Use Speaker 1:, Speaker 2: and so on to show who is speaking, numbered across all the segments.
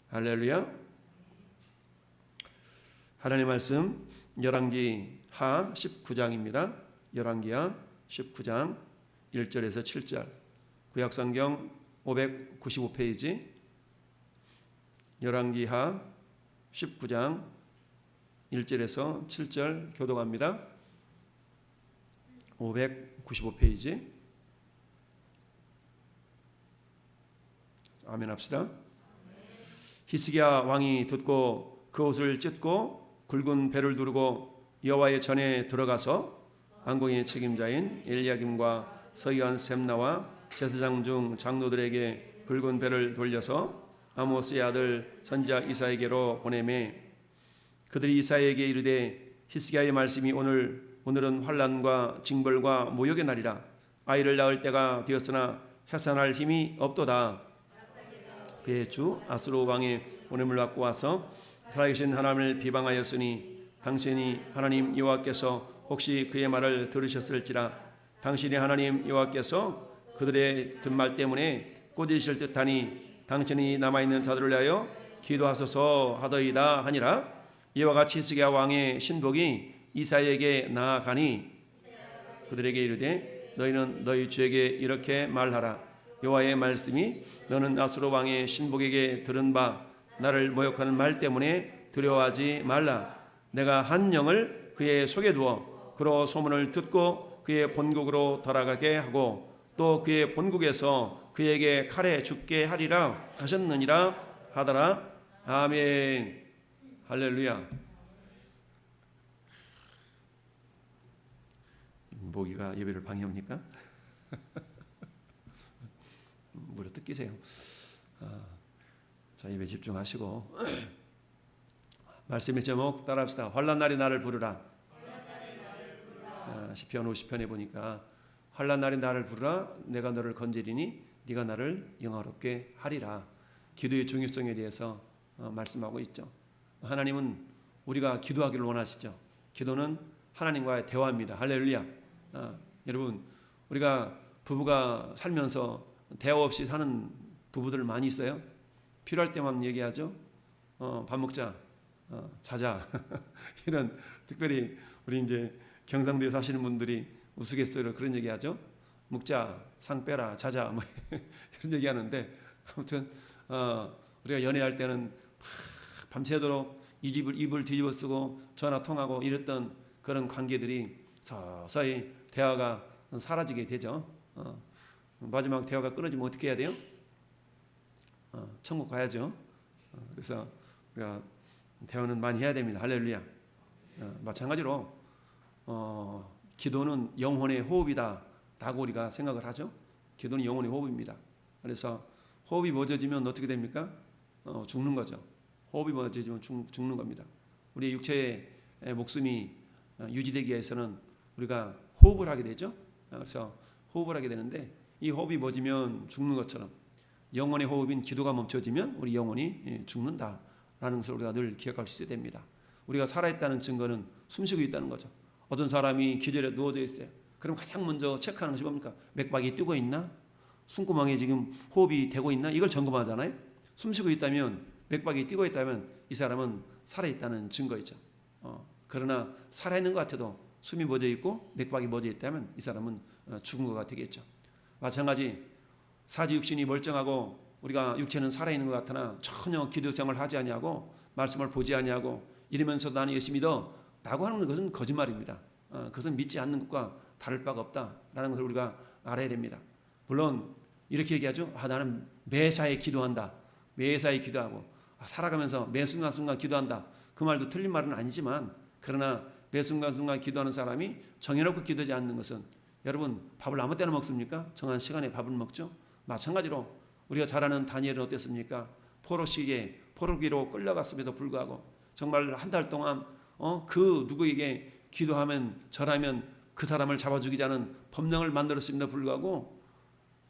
Speaker 1: 할렐루야. 하나님의 말씀 열왕기하 19장입니다. 열왕기하 19장 1절에서 7절, 구약성경 595페이지, 열왕기하 19장 1절에서 7절 교독합니다. 595페이지. 아멘 합시다. 히스기야 왕이 듣고 그 옷을 찢고 굵은 배를 두르고 여호와의 전에 들어가서 왕궁의 책임자인 엘리야김과 서기관 셈나와 제사장 중 장로들에게 굵은 배를 돌려서 아모스의 아들 선지자 이사야에게로 보내매 그들이 이사야에게 이르되 히스기야의 말씀이 오늘은 환난과 징벌과 모욕의 날이라. 아이를 낳을 때가 되었으나 해산할 힘이 없도다. 그의 주 아수르 왕의 보냄을 받고 와서 살아계신 하나님을 비방하였으니 당신이 하나님 여호와께서 혹시 그의 말을 들으셨을지라. 당신이 하나님 여호와께서 그들의 든말 때문에 꾸짖으실 듯하니 당신이 남아있는 자들을 위하여 기도하소서 하더이다 하니라. 이와 같이 히스기야 왕의 신복이 이사야에게 나아가니 그들에게 이르되 너희는 너희 주에게 이렇게 말하라. 여호와의 말씀이 너는 아수르 왕의 신복에게 들은 바 나를 모욕하는 말 때문에 두려워하지 말라. 내가 한 영을 그의 속에 두어 그로 소문을 듣고 그의 본국으로 돌아가게 하고 또 그의 본국에서 그에게 칼에 죽게 하리라 하셨느니라 하더라. 아멘. 할렐루야. 모기가 예배를 방해합니까? 물어 뜯기세요. 자, 예배 집중하시고 말씀의 제목 따라합시다. 환난 날이 나를 부르라. 시편 50편에 보니까 환난 날이 나를 부르라. 내가 너를 건지리니 네가 나를 영화롭게 하리라. 기도의 중요성에 대해서 말씀하고 있죠. 하나님은 우리가 기도하기를 원하시죠. 기도는 하나님과의 대화입니다. 할렐루야. 여러분, 우리가 부부가 살면서 대화 없이 사는 부부들 많이 있어요. 필요할 때만 얘기하죠. 밥 먹자, 자자. 이런, 특별히 우리 이제 경상도에 사시는 분들이 우스갯소리로 그런 얘기하죠. 먹자, 상 빼라, 자자, 뭐 이런 얘기하는데, 아무튼 우리가 연애할 때는 밤새도록 입을 뒤집어 쓰고 전화 통하고 이랬던 그런 관계들이 서서히 대화가 사라지게 되죠. 마지막 대화가 끊어지면 어떻게 해야 돼요? 천국 가야죠. 그래서 우리가 대화는 많이 해야 됩니다. 할렐루야. 마찬가지로 기도는 영혼의 호흡이다 라고 우리가 생각을 하죠. 기도는 영혼의 호흡입니다. 그래서 호흡이 멎어지면 어떻게 됩니까? 죽는 거죠. 호흡이 멎어지면 죽는 겁니다. 우리의 육체의 목숨이 유지되기 위해서는 우리가 호흡을 하게 되죠. 그래서 호흡을 하게 되는데 이 호흡이 멎으면 죽는 것처럼 영혼의 호흡인 기도가 멈춰지면 우리 영혼이 죽는다라는 것을 우리가 늘 기억할 수 있어야 됩니다. 우리가 살아있다는 증거는 숨쉬고 있다는 거죠. 어떤 사람이 기절에 누워져 있어요. 그럼 가장 먼저 체크하는 것이 뭡니까? 맥박이 뛰고 있나? 숨구멍에 지금 호흡이 되고 있나? 이걸 점검하잖아요. 숨쉬고 있다면, 맥박이 뛰고 있다면 이 사람은 살아있다는 증거이죠. 그러나 살아있는 것 같아도 숨이 멎어 있고 맥박이 멎어 있다면 이 사람은 죽은 것가 되겠죠. 마찬가지 사지육신이 멀쩡하고 우리가 육체는 살아있는 것 같으나 전혀 기도 생활을 하지 아니하고 말씀을 보지 아니하고 이러면서 나는 예수 믿어 라고 하는 것은 거짓말입니다. 그것은 믿지 않는 것과 다를 바가 없다라는 것을 우리가 알아야 됩니다. 물론 이렇게 얘기하죠. 나는 매사에 기도한다. 매사에 기도하고 살아가면서 매 순간순간 기도한다. 그 말도 틀린 말은 아니지만 그러나 매 순간순간 기도하는 사람이 정해놓고 기도하지 않는 것은, 여러분 밥을 아무 때나 먹습니까? 정한 시간에 밥을 먹죠. 마찬가지로 우리가 잘 아는 다니엘은 어땠습니까? 포로기로 끌려갔음에도 불구하고 정말 한 달 동안 그 누구에게 기도하면 절하면 그 사람을 잡아 죽이자는 법령을 만들었음에도 불구하고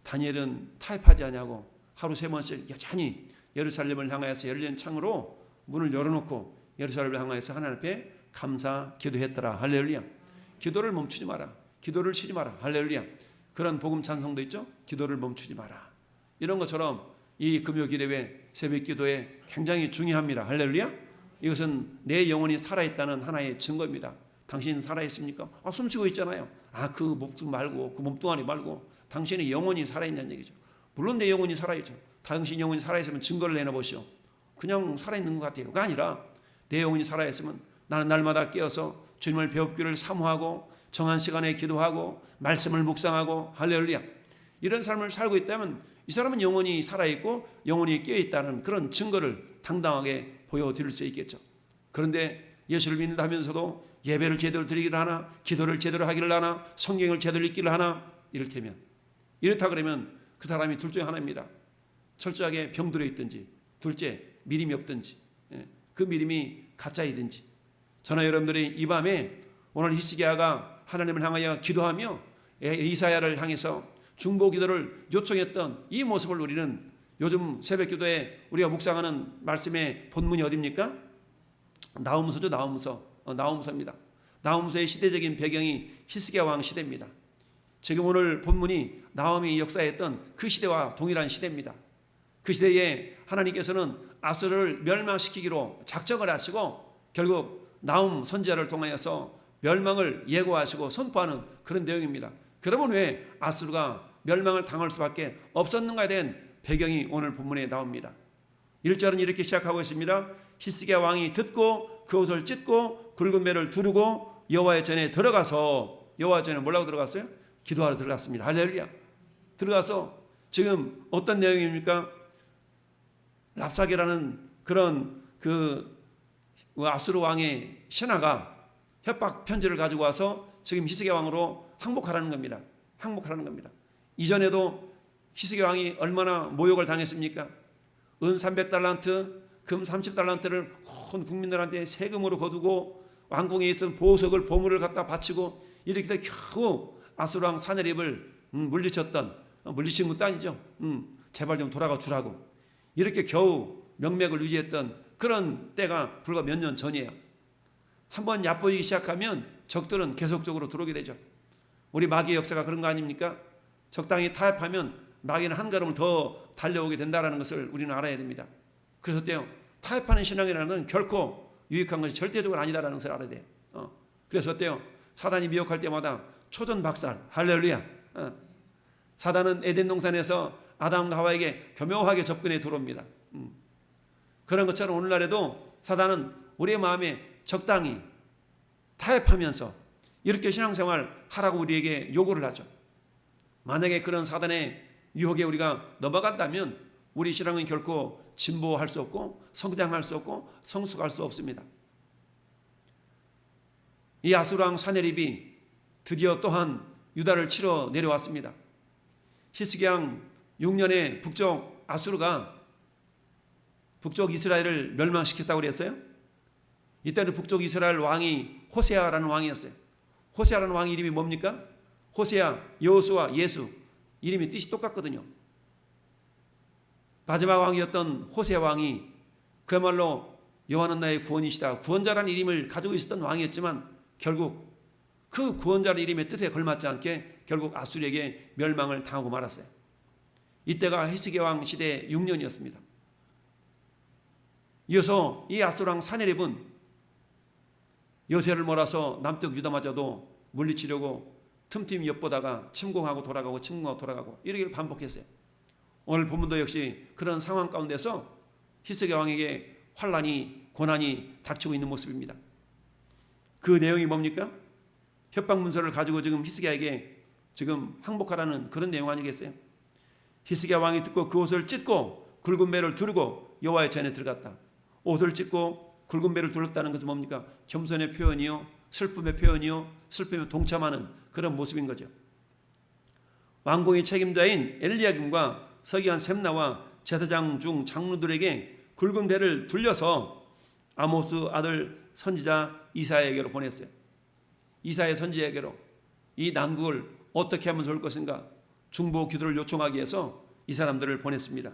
Speaker 1: 다니엘은 타협하지 아니하고 하루 3번씩 여전히 예루살렘을 향하여서 열린 창으로 문을 열어놓고 예루살렘을 향하여서 하나님 앞에 감사 기도했더라. 할렐루야. 기도를 멈추지 마라. 기도를 쉬지 마라. 할렐루야. 그런 복음 찬송도 있죠. 기도를 멈추지 마라. 이런 것처럼 이 금요기도회 새벽기도에 굉장히 중요합니다. 할렐루야. 이것은 내 영혼이 살아있다는 하나의 증거입니다. 당신 살아있습니까? 숨쉬고 있잖아요. 그 목숨 말고, 그 몸뚱아리 말고 당신의 영혼이 살아있냐는 얘기죠. 물론 내 영혼이 살아있죠. 당신 영혼이 살아있으면 증거를 내놔보시오. 그냥 살아있는 것 같아요. 그게 아니라 내 영혼이 살아있으면 나는 날마다 깨어서 주님을 배웁기를 사모하고 정한 시간에 기도하고 말씀을 묵상하고 할렐루야. 이런 삶을 살고 있다면 이 사람은 영혼이 살아있고 영혼이 깨어있다는 그런 증거를 당당하게 보여드릴 수 있겠죠. 그런데 예수를 믿는다면서도 예배를 제대로 드리기를 하나, 기도를 제대로 하기를 하나, 성경을 제대로 읽기를 하나, 이렇다 그러면 그 사람이 둘 중에 하나입니다. 철저하게 병들어 있든지, 둘째 믿음이 없든지, 그 믿음이 가짜이든지. 저나 여러분들이 이 밤에 오늘 히스기야가 하나님을 향하여 기도하며 이사야를 향해서 중보 기도를 요청했던 이 모습을 우리는 요즘 새벽 기도에 우리가 묵상하는 말씀의 본문이 어디입니까? 나훔서죠. 나훔서입니다. 나훔서의 시대적인 배경이 히스기야 왕 시대입니다. 지금 오늘 본문이 나홈이 역사했던 그 시대와 동일한 시대입니다. 그 시대에 하나님께서는 아수르를 멸망시키기로 작정을 하시고 결국 나훔 선지자를 통하여서 멸망을 예고하시고 선포하는 그런 내용입니다. 그러면 왜 아수르가 멸망을 당할 수밖에 없었는가에 대한 배경이 오늘 본문에 나옵니다. 1절은 이렇게 시작하고 있습니다. 히스기야 왕이 듣고 그 옷을 찢고 굵은 배를 두르고 여호와의 전에 들어가서, 여호와의 전에 뭐라고 들어갔어요? 기도하러 들어갔습니다. 할렐루야. 들어가서 지금 어떤 내용입니까? 랍사게라는 그런 그 아수르 왕의 신하가 협박 편지를 가지고 와서 지금 히스기야 왕으로 항복하라는 겁니다. 항복하라는 겁니다. 이전에도 히스기야 왕이 얼마나 모욕을 당했습니까? 은 300달란트, 금 30달란트를 온 국민들한테 세금으로 거두고 왕궁에 있던 보석을 보물을 갖다 바치고 이렇게 해서 겨우 아수르 왕 사내립을 물리친 것도 아니죠. 제발 좀 돌아가 주라고 이렇게 겨우 명맥을 유지했던 그런 때가 불과 몇 년 전이에요. 한번 얕보이기 시작하면 적들은 계속적으로 들어오게 되죠. 우리 마귀의 역사가 그런 거 아닙니까? 적당히 타협하면 마귀는 한 걸음을 더 달려오게 된다는 것을 우리는 알아야 됩니다. 그래서 때요, 타협하는 신앙이라는 건 결코 유익한 것이 절대적으로 아니다라는 것을 알아야 돼요. 그래서 어때요? 사단이 미혹할 때마다 초전박살, 할렐루야. 사단은 에덴 동산에서 아담과 하와에게 교묘하게 접근해 들어옵니다. 그런 것처럼 오늘날에도 사단은 우리의 마음에 적당히 타협하면서 이렇게 신앙생활 하라고 우리에게 요구를 하죠. 만약에 그런 사단의 유혹에 우리가 넘어간다면 우리 신앙은 결코 진보할 수 없고 성장할 수 없고 성숙할 수 없습니다. 이 아수르 왕 사네립이 드디어 또한 유다를 치러 내려왔습니다. 히스기야 6년에 북쪽 아수르가 북쪽 이스라엘을 멸망시켰다고 그랬어요. 이때는 북쪽 이스라엘 왕이 호세아라는 왕이었어요. 호세아라는 왕 이름이 뭡니까? 호세아, 여호수아, 예수 이름이 뜻이 똑같거든요. 마지막 왕이었던 호세아 왕이 그야말로 여호와는 나의 구원이시다, 구원자라는 이름을 가지고 있었던 왕이었지만 결국 그 구원자의 이름의 뜻에 걸맞지 않게 결국 아수르에게 멸망을 당하고 말았어요. 이때가 히스기야 왕 시대 6년이었습니다. 이어서 이 아수르 왕 사네립은 여세를 몰아서 남쪽 유다마저도 물리치려고 틈틈이 엿보다가 침공하고 돌아가고 침공하고 돌아가고 이러기를 반복했어요. 오늘 본문도 역시 그런 상황 가운데서 히스기야 왕에게 환난이 고난이 닥치고 있는 모습입니다. 그 내용이 뭡니까? 협박 문서를 가지고 지금 히스기야에게 지금 항복하라는 그런 내용 아니겠어요? 히스기야 왕이 듣고 그 옷을 찢고 굵은 배를 두르고 여호와의 전에 들어갔다. 옷을 찢고 굵은 배를 둘렀다는 것은 뭡니까? 겸손의 표현이요, 슬픔의 표현이요, 슬픔에 동참하는 그런 모습인 거죠. 왕궁의 책임자인 엘리야김과 서기관 셈나와 제사장 중 장로들에게 굵은 배를 둘려서 아모스 아들 선지자 이사야에게로 보냈어요. 이사야 선지자에게로 이 난국을 어떻게 하면 좋을 것인가 중보 기도를 요청하기 위해서 이 사람들을 보냈습니다.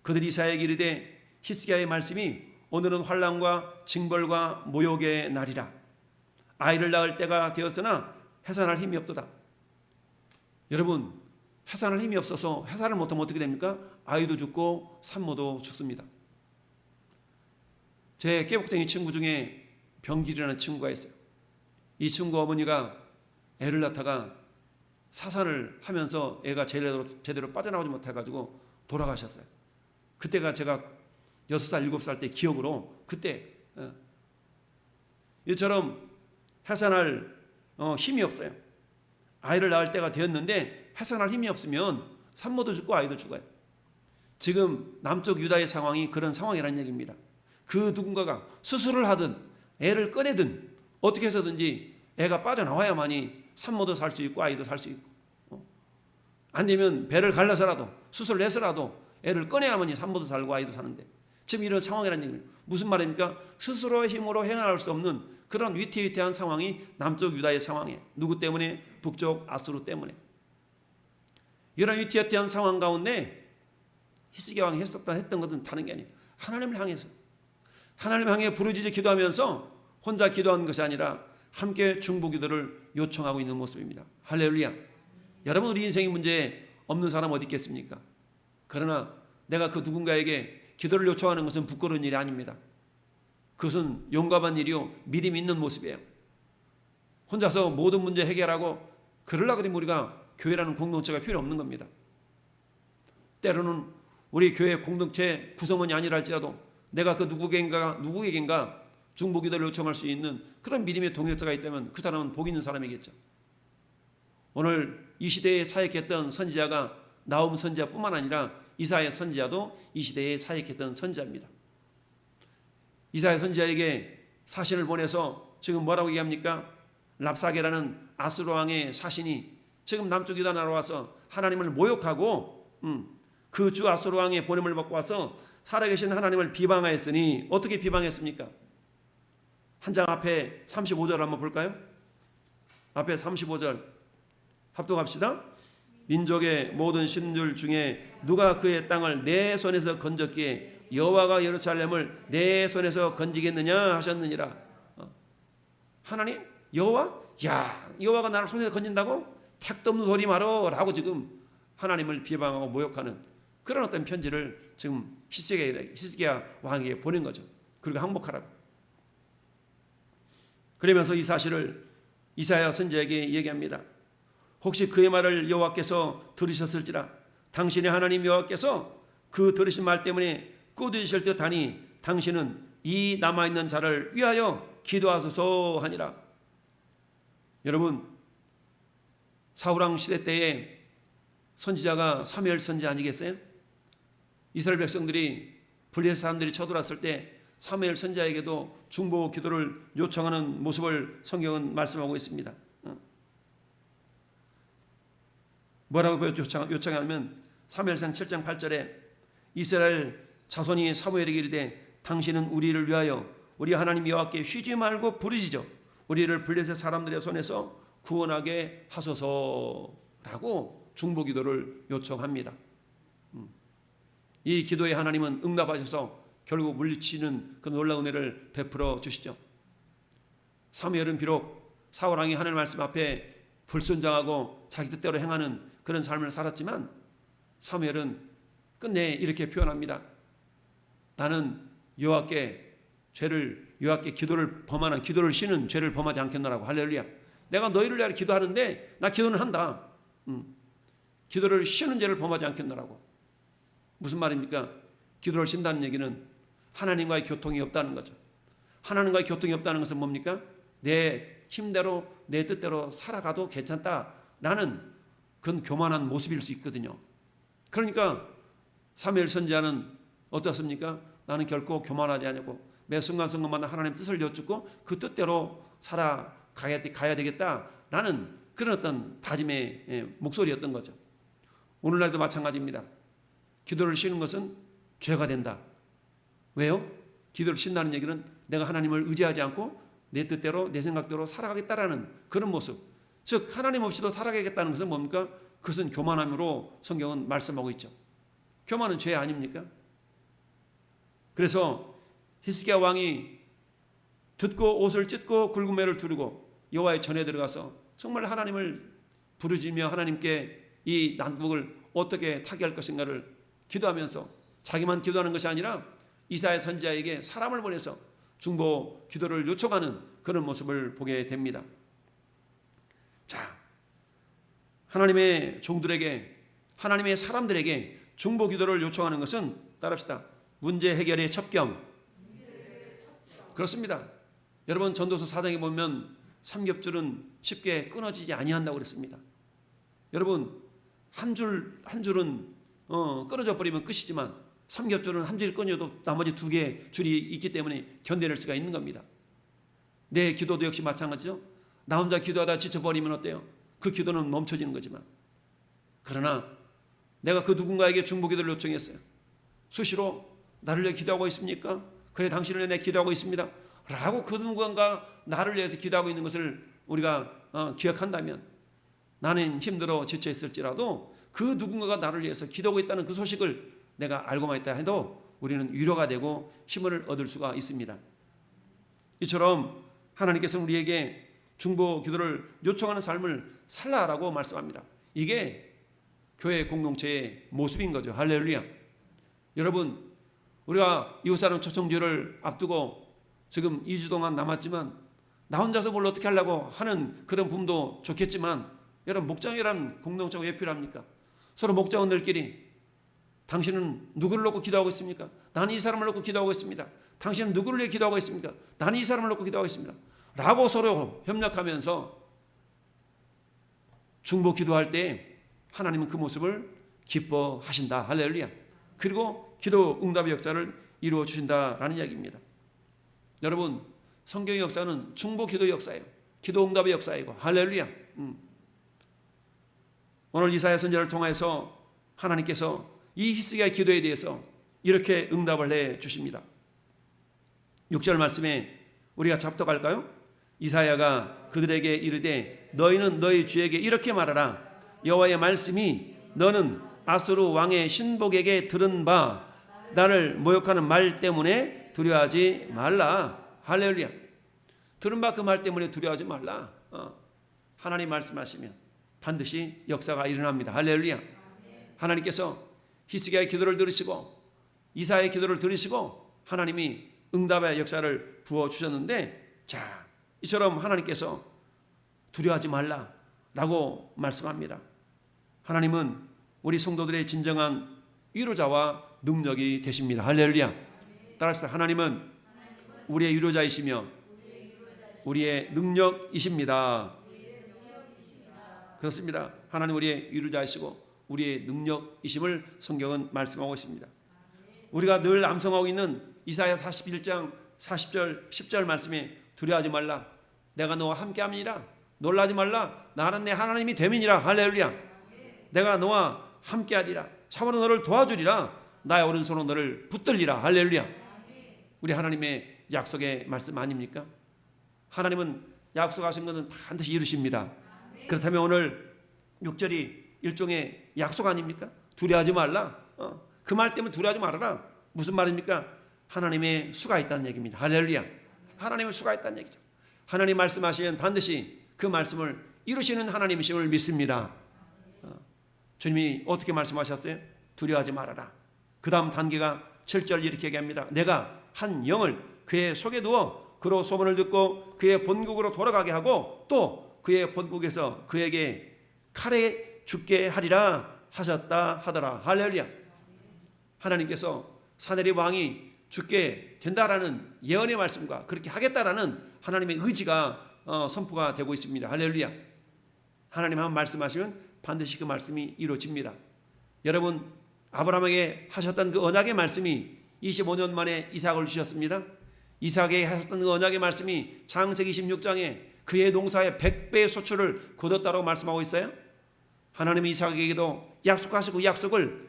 Speaker 1: 그들이 이사야에게 이르되 히스기야의 말씀이 오늘은 환난과 징벌과 모욕의 날이라. 아이를 낳을 때가 되었으나 해산할 힘이 없도다. 여러분, 해산할 힘이 없어서 해산을 못하면 어떻게 됩니까? 아이도 죽고 산모도 죽습니다. 제 깨복댕이 친구 중에 병길이라는 친구가 있어요. 이 친구 어머니가 애를 낳다가 사산을 하면서 애가 제대로 빠져나오지 못해가지고 돌아가셨어요. 그때가 제가 6살, 7살 때 기억으로 그때 이처럼 해산할 힘이 없어요. 아이를 낳을 때가 되었는데 해산할 힘이 없으면 산모도 죽고 아이도 죽어요. 지금 남쪽 유다의 상황이 그런 상황이라는 얘기입니다. 그 누군가가 수술을 하든 애를 꺼내든 어떻게 해서든지 애가 빠져나와야만이 산모도 살 수 있고 아이도 살 수 있고, 안 되면 배를 갈라서라도 수술을 해서라도 애를 꺼내야만이 산모도 살고 아이도 사는데 지금 이런 상황이라는 얘기입니다. 무슨 말입니까? 스스로의 힘으로 행할 수 없는 그런 위태위태한 상황이 남쪽 유다의 상황이에요. 누구 때문에? 북쪽 아수르 때문에. 이런 위태위태한 상황 가운데 히스기야 왕이 했던 것은 다른 게 아니에요. 하나님을 향해서, 하나님을 향해 부르짖어 기도하면서 혼자 기도하는 것이 아니라 함께 중보기도를 요청하고 있는 모습입니다. 할렐루야. 여러분, 우리 인생의 문제에 없는 사람 어디 있겠습니까? 그러나 내가 그 누군가에게 기도를 요청하는 것은 부끄러운 일이 아닙니다. 그것은 용감한 일이요 믿음 있는 모습이에요. 혼자서 모든 문제 해결하고 그러려고 하면 우리가 교회라는 공동체가 필요 없는 겁니다. 때로는 우리 교회 공동체 구성원이 아니라 할지라도 내가 그 누구에겐가 중보기도를 요청할 수 있는 그런 믿음의 동역자가 있다면 그 사람은 복 있는 사람이겠죠. 오늘 이 시대에 사역했던 선지자가 나홈 선지자뿐만 아니라 이사야 선지자도 이 시대에 사역했던 선지자입니다. 이사야 선지자에게 사신을 보내서 지금 뭐라고 얘기합니까? 랍사게라는 아수르 왕의 사신이 지금 남쪽 유다 나라로 와서 하나님을 모욕하고 그 주 아수르 왕의 보냄을 받고 와서 살아계신 하나님을 비방하였으니 어떻게 비방했습니까? 한 장 앞에 35절 한번 볼까요? 앞에 35절 합독합시다. 민족의 모든 신들 중에 누가 그의 땅을 내 손에서 건졌기에 여호와가 예루살렘을 내 손에서 건지겠느냐 하셨느니라. 하나님? 여호와? 야, 여호와가 나를 손에서 건진다고? 택도 없는 소리 말어 라고 지금 하나님을 비방하고 모욕하는 그런 어떤 편지를 지금 히스기야 왕에게 보낸 거죠. 그리고 항복하라고. 그러면서 이 사실을 이사야 선지자에게 얘기합니다. 혹시 그의 말을 여호와께서 들으셨을지라. 당신의 하나님 여호와께서 그 들으신 말 때문에 꾸짖으실 듯하니 당신은 이 남아있는 자를 위하여 기도하소서 하니라. 여러분, 사울왕 시대 때에 선지자가 사무엘 선지자 아니겠어요? 이스라엘 백성들이 블레셋 사람들이 쳐들어왔을 때 사무엘 선지자에게도 중보 기도를 요청하는 모습을 성경은 말씀하고 있습니다. 뭐라고 요청하면 사무엘상 7장 8절에 이스라엘 자손이 사무엘에게 이르되 당신은 우리를 위하여 우리 하나님 여호와께 쉬지 말고 부르짖어 우리를 블레셋 사람들의 손에서 구원하게 하소서라고 중보 기도를 요청합니다. 이 기도에 하나님은 응답하셔서 결국 물리치는 그 놀라운 은혜를 베풀어 주시죠. 사무엘은 비록 사울 왕이 하나님 말씀 앞에 불순종하고 자기 뜻대로 행하는 그런 삶을 살았지만 사무엘은 끝내 이렇게 표현합니다. 나는 여호와께 기도를 범하는 기도를 쉬는 죄를 범하지 않겠노라고. 할렐루야. 내가 너희를 위하여 기도하는데 나 기도는 한다. 기도를 쉬는 죄를 범하지 않겠노라고. 무슨 말입니까? 기도를 쉰다는 얘기는 하나님과의 교통이 없다는 거죠. 하나님과의 교통이 없다는 것은 뭡니까? 내 힘대로 내 뜻대로 살아가도 괜찮다라는 그런 교만한 모습일 수 있거든요. 그러니까 사무엘 선지자는 어떻습니까? 나는 결코 교만하지 않고 매 순간순간마다 하나님의 뜻을 여쭙고 그 뜻대로 살아가야 되겠다라는 그런 어떤 다짐의 목소리였던 거죠. 오늘날도 마찬가지입니다. 기도를 쉬는 것은 죄가 된다. 왜요? 기도를 쉰다는 얘기는 내가 하나님을 의지하지 않고 내 뜻대로 내 생각대로 살아가겠다라는 그런 모습. 즉 하나님 없이도 살아가겠다는 것은 뭡니까? 그것은 교만함으로 성경은 말씀하고 있죠. 교만은 죄 아닙니까? 그래서 히스기야 왕이 듣고 옷을 찢고 굵은 매를 두르고 여호와의 전에 들어가서 정말 하나님을 부르짖으며 하나님께 이 난국을 어떻게 타개할 것인가를 기도하면서 자기만 기도하는 것이 아니라 이사야 선지자에게 사람을 보내서 중보 기도를 요청하는 그런 모습을 보게 됩니다. 자, 하나님의 종들에게, 하나님의 사람들에게 중보 기도를 요청하는 것은 따라합시다. 문제 해결의 첩경. 그렇습니다. 여러분 전도서 4장에 보면 삼겹줄은 쉽게 끊어지지 아니한다고 그랬습니다. 여러분 한 줄은 끊어져 버리면 끝이지만 삼겹줄은 한 줄이 끊어져도 나머지 두 개의 줄이 있기 때문에 견뎌낼 수가 있는 겁니다. 내 기도도 역시 마찬가지죠. 나 혼자 기도하다 지쳐버리면 어때요? 그 기도는 멈춰지는 거지만, 그러나 내가 그 누군가에게 중보 기도를 요청했어요. 수시로 나를 위해 기도하고 있습니까? 그래, 당신을 위해 내 기도하고 있습니다 라고 그 누군가 나를 위해서 기도하고 있는 것을 우리가 기억한다면, 나는 힘들어 지쳐 있을지라도 그 누군가가 나를 위해서 기도하고 있다는 그 소식을 내가 알고만 있다 해도 우리는 위로가 되고 힘을 얻을 수가 있습니다. 이처럼 하나님께서는 우리에게 중보 기도를 요청하는 삶을 살라라고 말씀합니다. 이게 교회 공동체의 모습인 거죠. 할렐루야. 여러분, 우리가 이웃사랑 초청주를 앞두고 지금 2주 동안 남았지만 나 혼자서 뭘 어떻게 하려고 하는 그런 부분도 좋겠지만, 여러분 목장이라는 공동체가 왜 필요합니까? 서로 목장원들끼리 당신은 누구를 놓고 기도하고 있습니까? 나는 이 사람을 놓고 기도하고 있습니다. 당신은 누구를 위해 기도하고 있습니까? 나는 이 사람을 놓고 기도하고 있습니다 라고 서로 협력하면서 중보 기도할 때 하나님은 그 모습을 기뻐하신다. 할렐루야. 그리고 기도 응답의 역사를 이루어 주신다라는 이야기입니다. 여러분, 성경의 역사는 중보 기도의 역사예요. 기도 응답의 역사이고. 할렐루야. 오늘 이사야 선지자를 통해서 하나님께서 이 히스기야의 기도에 대해서 이렇게 응답을 해 주십니다. 6절 말씀에 우리가 잡독할까요? 이사야가 그들에게 이르되 너희는 너희 주에게 이렇게 말하라. 여호와의 말씀이 너는 아수르 왕의 신복에게 들은 바 나를 모욕하는 말 때문에 두려워하지 말라. 할렐루야. 들은 바 그 말 때문에 두려워하지 말라. 하나님 말씀하시면 반드시 역사가 일어납니다. 할렐루야. 하나님께서 히스기야의 기도를 들으시고 이사야의 기도를 들으시고 하나님이 응답의 역사를 부어주셨는데, 자, 이처럼 하나님께서 두려워하지 말라라고 말씀합니다. 하나님은 우리 성도들의 진정한 위로자와 능력이 되십니다. 할렐루야. 따라합시다. 하나님은 우리의 위로자이시며 우리의 능력이십니다. 그렇습니다. 하나님 우리의 위로자이시고 우리의 능력이심을 성경은 말씀하고 있습니다. 우리가 늘 암송하고 있는 이사야 41장 40절 10절 말씀에 두려워하지 말라. 내가 너와 함께함이니라. 놀라지 말라. 나는 내 하나님이 됨이니라. 할렐루야. 내가 너와 함께하리라. 참으로 너를 도와주리라. 나의 오른손으로 너를 붙들리라. 할렐루야. 우리 하나님의 약속의 말씀 아닙니까? 하나님은 약속하신 것은 반드시 이루십니다. 그렇다면 오늘 6절이 일종의 약속 아닙니까? 두려워하지 말라. 그 말 때문에 두려워하지 말아라. 무슨 말입니까? 하나님의 수가 있다는 얘기입니다. 할렐루야. 하나님의 수가 있다는 얘기죠. 하나님 말씀하시면 반드시 그 말씀을 이루시는 하나님이심을 믿습니다. 주님이 어떻게 말씀하셨어요? 두려워하지 말아라. 그 다음 단계가 7절 이렇게 얘기합니다. 내가 한 영을 그의 속에 두어 그로 소문을 듣고 그의 본국으로 돌아가게 하고 또 그의 본국에서 그에게 칼에 죽게 하리라 하셨다 하더라. 할렐루야. 하나님께서 사내립 왕이 죽게 된다라는 예언의 말씀과 그렇게 하겠다라는 하나님의 의지가 선포가 되고 있습니다. 할렐루야. 하나님 한 말씀하시면 반드시 그 말씀이 이루어집니다. 여러분, 아브라함에게 하셨던 그 언약의 말씀이 25년 만에 이삭을 주셨습니다. 이삭에게 하셨던 그 언약의 말씀이 창세기 26장에 그의 농사의 100배의 소출을 거뒀다고 말씀하고 있어요. 하나님이 이삭에게도 약속하시고 약속을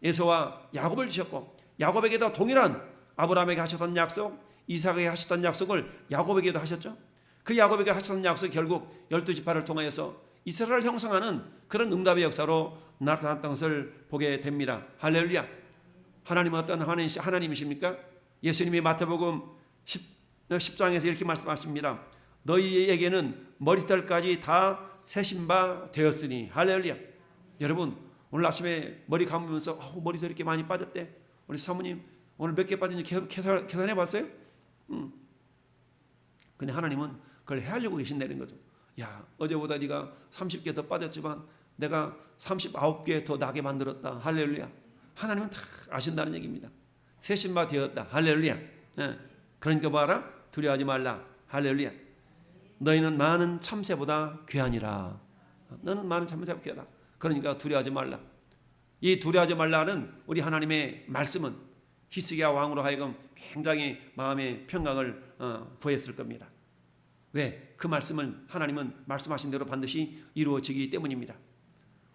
Speaker 1: 에서와 야곱을 주셨고, 야곱에게도 동일한 아브라함에게 하셨던 약속, 이삭에게 하셨던 약속을 야곱에게도 하셨죠. 그 야곱에게 하셨던 약속이 결국 12지파를 통하여서 이스라엘을 형성하는 그런 응답의 역사로 나타났던 것을 보게 됩니다. 할렐루야. 하나님은 어떤 하나님이십니까? 예수님이 마태복음 10장에서 이렇게 말씀하십니다. 너희에게는 머리털까지 다 세신 바 되었으니. 할렐루야. 여러분, 오늘 아침에 머리 감으면서 머리도 이렇게 많이 빠졌대. 우리 사모님 오늘 몇 개 빠진지 계산해 봤어요? 근데 하나님은 그걸 헤아리고 계신다는 거죠. 야, 어제보다 네가 30개 더 빠졌지만 내가 39개 더 나게 만들었다. 할렐루야. 하나님은 다 아신다는 얘기입니다. 새 신바 되었다. 할렐루야. 그러니까 봐라. 두려워하지 말라. 할렐루야. 너희는 많은 참새보다 귀하니라. 너는 많은 참새보다 귀하다. 그러니까 두려워하지 말라. 이 두려워하지 말라는 우리 하나님의 말씀은 히스기야 왕으로 하여금 굉장히 마음의 평강을 부했을 겁니다. 왜? 그 말씀을 하나님은 말씀하신 대로 반드시 이루어지기 때문입니다.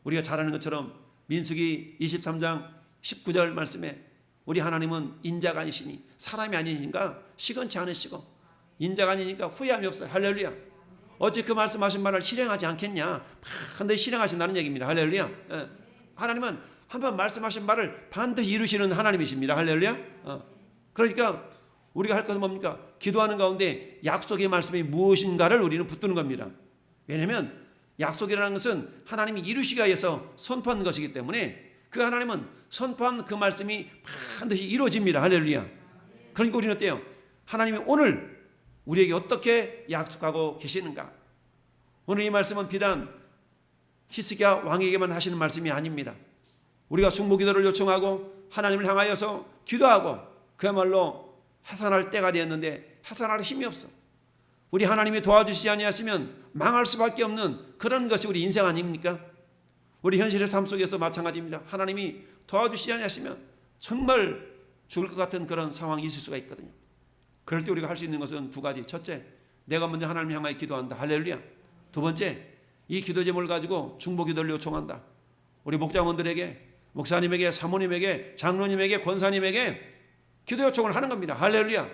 Speaker 1: 우리가 잘 아는 것처럼 민수기 23장 19절 말씀에 우리 하나님은 인자가 아니시니 사람이 아니니까 시건치 않으시고 인자가 아니니까 후회함이 없어요. 할렐루야. 어찌 그 말씀하신 말을 실행하지 않겠냐. 반드시 실행하신다는 얘기입니다. 할렐루야. 하나님은 한번 말씀하신 말을 반드시 이루시는 하나님이십니다. 할렐루야. 그러니까 우리가 할 것은 뭡니까? 기도하는 가운데 약속의 말씀이 무엇인가를 우리는 붙드는 겁니다. 왜냐하면 약속이라는 것은 하나님이 이루시기 위해서 선포한 것이기 때문에 그 하나님은 선포한 그 말씀이 반드시 이루어집니다. 할렐루야. 그러니까 우리는 어때요? 하나님이 오늘 우리에게 어떻게 약속하고 계시는가? 오늘 이 말씀은 비단 히스기야 왕에게만 하시는 말씀이 아닙니다. 우리가 중보기도를 요청하고 하나님을 향하여서 기도하고 그야말로 해산할 때가 되었는데 해산할 힘이 없어. 우리 하나님이 도와주시지 아니하시면 망할 수밖에 없는 그런 것이 우리 인생 아닙니까? 우리 현실의 삶 속에서 마찬가지입니다. 하나님이 도와주시지 아니하시면 정말 죽을 것 같은 그런 상황이 있을 수가 있거든요. 그럴 때 우리가 할 수 있는 것은 두 가지. 첫째, 내가 먼저 하나님 향하여 기도한다. 할렐루야. 두 번째, 이 기도 제목을 가지고 중보기도를 요청한다. 우리 목장원들에게, 목사님에게, 사모님에게, 장로님에게, 권사님에게 기도 요청을 하는 겁니다. 할렐루야.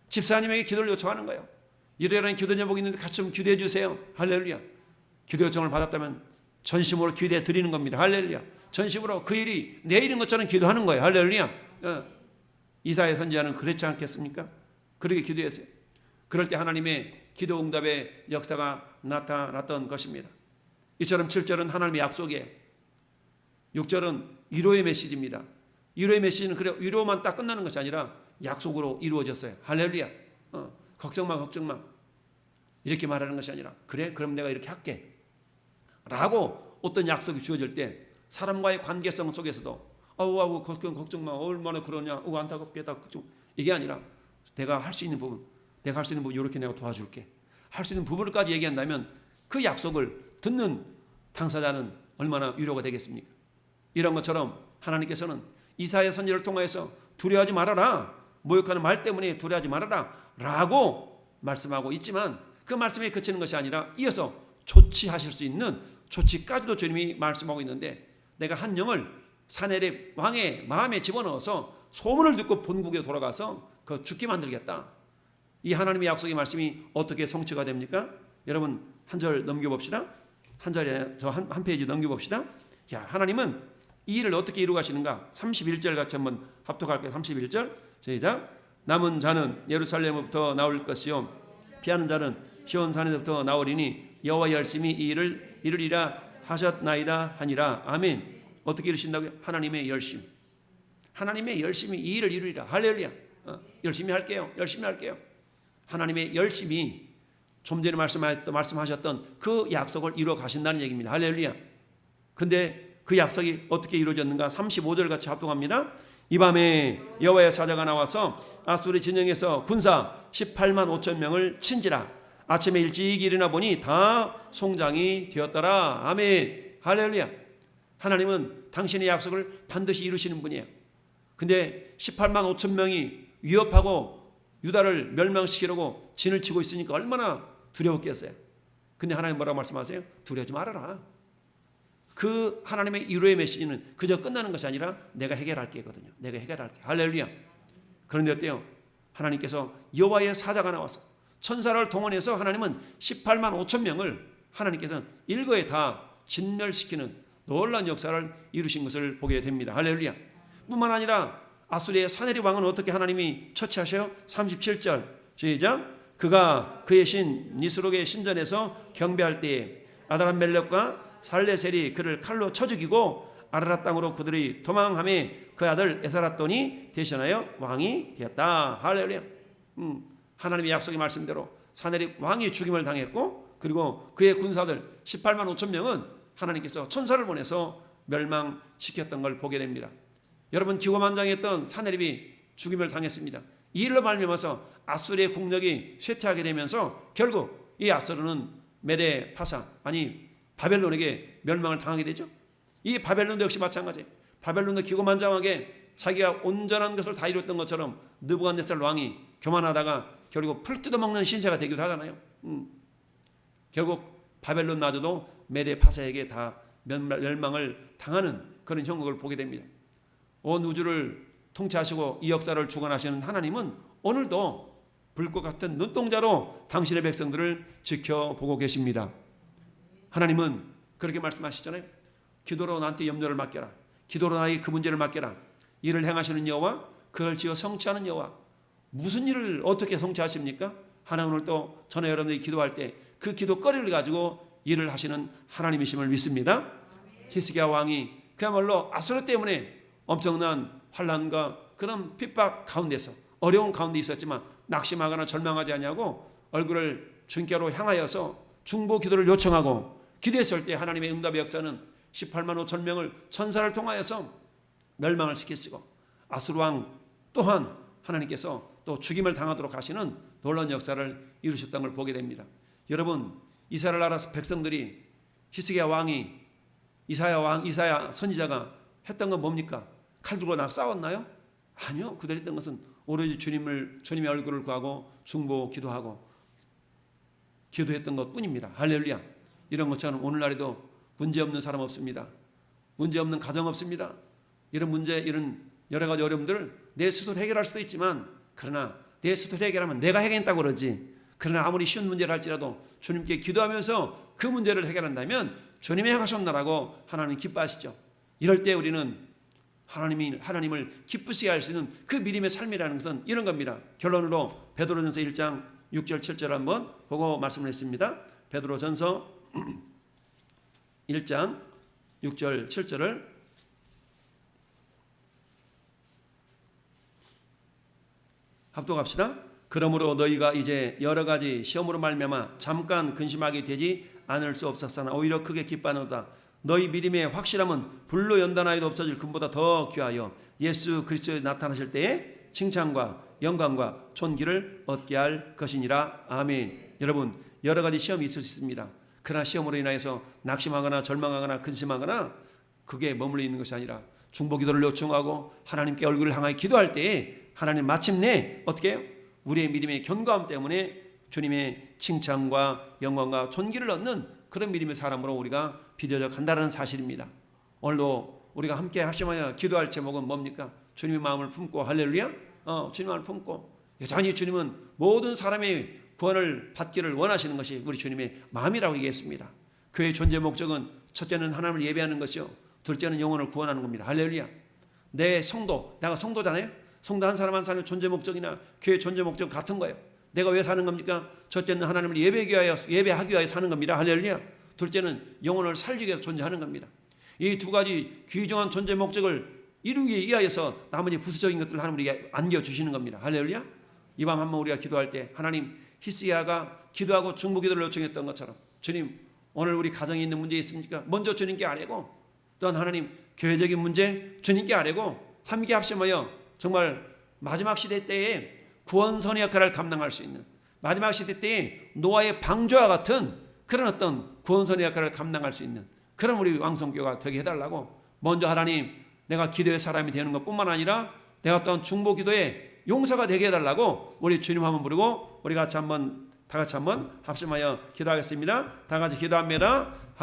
Speaker 1: 집사님에게 기도를 요청하는 거예요. 이러이러한 기도 제목이 있는데 같이 좀 기도해 주세요. 할렐루야. 기도 요청을 받았다면 전심으로 기도해 드리는 겁니다. 할렐루야. 전심으로 그 일이 내일인 것처럼 기도하는 거예요. 할렐루야. 이사야 선지자는 그렇지 않겠습니까? 그렇게 기도했어요. 그럴 때 하나님의 기도 응답의 역사가 나타났던 것입니다. 이처럼 7절은 하나님의 약속이에요. 6절은 위로의 메시지입니다. 위로의 메시지는 그래 위로만 딱 끝나는 것이 아니라 약속으로 이루어졌어요. 할렐루야. 걱정 마, 걱정 마. 이렇게 말하는 것이 아니라 그래, 그럼 내가 이렇게 할게 라고 어떤 약속이 주어질 때 사람과의 관계성 속에서도 아우 걱정 마, 얼마나 그러냐, 안타깝겠다, 이게 아니라 내가 할 수 있는 부분, 이렇게 내가 도와줄게. 할 수 있는 부분까지 얘기한다면 그 약속을 듣는 당사자는 얼마나 위로가 되겠습니까? 이런 것처럼 하나님께서는 이사야 선지자를 통해서 두려워하지 말아라, 모욕하는 말 때문에 두려워하지 말아라 라고 말씀하고 있지만 그 말씀에 그치는 것이 아니라 이어서 조치하실 수 있는 조치까지도 주님이 말씀하고 있는데, 내가 한 영을 사내립 왕의 마음에 집어넣어서 소문을 듣고 본국에 돌아가서 그 죽게 만들겠다. 이 하나님의 약속의 말씀이 어떻게 성취가 됩니까? 여러분 한 절 넘겨봅시다. 한 절에 한 페이지 넘겨봅시다. 자, 하나님은 이 일을 어떻게 이루가시는가? 31절 같이 한번 합독할게요. 31절 시작. 남은 자는 예루살렘으로부터 나올 것이요 피하는 자는 시온산에서부터 나오리니 여호와 열심히 이 일을 이루리라 하셨나이다 하니라. 아멘. 어떻게 이루신다고요? 하나님의 열심. 하나님의 열심히 이 일을 이루리라. 할렐루야. 열심히 할게요. 하나님의 열심히 좀 전에 말씀하셨던 그 약속을 이루어 가신다는 얘기입니다. 할렐루야. 근데 그 약속이 어떻게 이루어졌는가? 35절 같이 합동합니다. 이 밤에 여호와의 사자가 나와서 아수르 진영에서 군사 18만 5천 명을 친지라. 아침에 일찍 일어나 보니 다 송장이 되었더라. 아멘. 할렐루야. 하나님은 당신의 약속을 반드시 이루시는 분이에요. 근데 18만 5천 명이 위협하고 유다를 멸망시키려고 진을 치고 있으니까 얼마나 두려웠겠어요. 근데 하나님 뭐라고 말씀하세요? 두려워하지 말아라. 그 하나님의 위로의 메시지는 그저 끝나는 것이 아니라 내가 해결할게거든요. 내가 해결할게. 할렐루야. 그런데 어때요? 하나님께서 여호와의 사자가 나와서 천사를 동원해서 하나님은 18만 5천 명을 하나님께서는 일거에 다 진멸시키는 놀라운 역사를 이루신 것을 보게 됩니다. 할렐루야. 뿐만 아니라 아수리의 사네립 왕은 어떻게 하나님이 처치하셔요? 37절 시작. 그가 그의 신 니스록의 신전에서 경배할 때에 아다람멜렉과 살레셀이 그를 칼로 쳐 죽이고 아라랏 땅으로 그들이 도망함에 그 아들 에스라돈이 대신하여 왕이 되었다. 할렐루야. 하나님의 약속의 말씀대로 사내립 왕이 죽임을 당했고, 그리고 그의 군사들 18만 5천 명은 하나님께서 천사를 보내서 멸망시켰던 걸 보게 됩니다. 여러분, 기고만장했던 사내립이 죽임을 당했습니다. 이 일로 말미암아서 아수르의 국력이 쇠퇴하게 되면서 결국 이 아수르는 메대 파사, 아니 바벨론에게 멸망을 당하게 되죠. 이 바벨론도 역시 마찬가지. 바벨론도 기고만장하게 자기가 온전한 것을 다 이뤘던 것처럼 느부갓네살 왕이 교만하다가 결국 풀 뜯어먹는 신세가 되기도 하잖아요. 결국 바벨론마저도 메대 파사에게 다 멸망을 당하는 그런 형국을 보게 됩니다. 온 우주를 통치하시고 이 역사를 주관하시는 하나님은 오늘도 불꽃 같은 눈동자로 당신의 백성들을 지켜보고 계십니다. 하나님은 그렇게 말씀하시잖아요. 기도로 나한테 염려를 맡겨라. 기도로 나에게 그 문제를 맡겨라. 일을 행하시는 여호와, 그걸 지어 성취하는 여호와. 무슨 일을 어떻게 성취하십니까? 하나님 오늘 또 전에 여러분들이 기도할 때 그 기도거리를 가지고 일을 하시는 하나님이심을 믿습니다. 히스기야 왕이 그야말로 아수르 때문에 엄청난 환난과 그런 핍박 가운데서 어려운 가운데 있었지만 낙심하거나 절망하지 아니하고 얼굴을 주님께로 향하여서 중보 기도를 요청하고 기도했을 때 하나님의 응답의 역사는 18만 5천 명을 천사를 통하여서 멸망을 시키시고 아수르 왕 또한 하나님께서 또 죽임을 당하도록 하시는 놀라운 역사를 이루셨던 걸 보게 됩니다. 여러분, 이스라엘 나라 백성들이 히스기야 왕이 이사야 선지자가 했던 건 뭡니까? 칼 들고 막 싸웠나요? 아니요. 그들이 했던 것은 오로지 주님의 얼굴을 구하고 중보 기도하고 기도했던 것 뿐입니다. 할렐루야. 이런 것처럼 오늘날에도 문제 없는 사람 없습니다. 문제 없는 가정 없습니다. 이런 문제, 이런 여러 가지 어려움들을 내 스스로 해결할 수도 있지만, 그러나 내 스스로 해결하면 내가 해결했다고 그러지. 그러나 아무리 쉬운 문제를 할지라도 주님께 기도하면서 그 문제를 해결한다면 주님이 행하셨나라고 하나님 기뻐하시죠. 이럴 때 우리는 하나님을 기쁘시게 할 수 있는 그 믿음의 삶이라는 것은 이런 겁니다. 결론으로 베드로전서 1장 6절 7절 한번 보고 말씀을 했습니다. 베드로전서 1장 6절 7절을 합독합시다. 그러므로 너희가 이제 여러 가지 시험으로 말미암아 잠깐 근심하게 되지 않을 수 없었으나 오히려 크게 기뻐하노다. 너희 믿음의 확실함은 불로 연단하여도 없어질 금보다 더 귀하여 예수 그리스도에 나타나실 때에 칭찬과 영광과 존귀를 얻게 할 것이니라. 아멘. 여러분, 여러 가지 시험이 있을 수 있습니다. 그러나 시험으로 인하여서 낙심하거나 절망하거나 근심하거나 그게 머물러 있는 것이 아니라 중보 기도를 요청하고 하나님께 얼굴을 향하여 기도할 때에 하나님 마침내 어떻게 해요? 우리의 믿음의 견고함 때문에 주님의 칭찬과 영광과 존귀를 얻는 그런 믿음의 사람으로 우리가 빚어져 간다는 사실입니다. 오늘도 우리가 함께 합심하여 기도할 제목은 뭡니까? 주님의 마음을 품고, 할렐루야. 주님의 마음을 품고 여전히 주님은 모든 사람의 구원을 받기를 원하시는 것이 우리 주님의 마음이라고 얘기했습니다. 교회의 존재 목적은 첫째는 하나님을 예배하는 것이요, 둘째는 영혼을 구원하는 겁니다. 할렐루야. 내 성도, 내가 성도잖아요. 성도 한 사람 한 사람의 존재 목적이나 교회의 존재 목적은 같은 거예요. 내가 왜 사는 겁니까? 첫째는 하나님을 예배하기 위하여 사는 겁니다. 할렐루야. 둘째는 영혼을 살리기 위해서 존재하는 겁니다. 이 두 가지 귀중한 존재 목적을 이루기 위하여서 나머지 부수적인 것들을 하나님에게 안겨주시는 겁니다. 할렐루야. 이 밤 한번 우리가 기도할 때 하나님, 히스기야가 기도하고 중보 기도를 요청했던 것처럼 주님, 오늘 우리 가정에 있는 문제 있습니까? 먼저 주님께 아뢰고, 또한 하나님 교회적인 문제 주님께 아뢰고 함께 합심하여 정말 마지막 시대 때에 구원선의 역할을 감당할 수 있는, 마지막 시대 때에 노아의 방주와 같은 그런 어떤 구원선의 역할을 감당할 수 있는 그런 우리 왕성교가 되게 해달라고, 먼저 하나님 내가 기도의 사람이 되는 것뿐만 아니라 내가 또한 중보 기도의 용사가 되게 해달라고 우리 주님 한번 부르고 우리 같이 한번 다 같이 한번 합심하여 기도하겠습니다. 다 같이 기도합니다.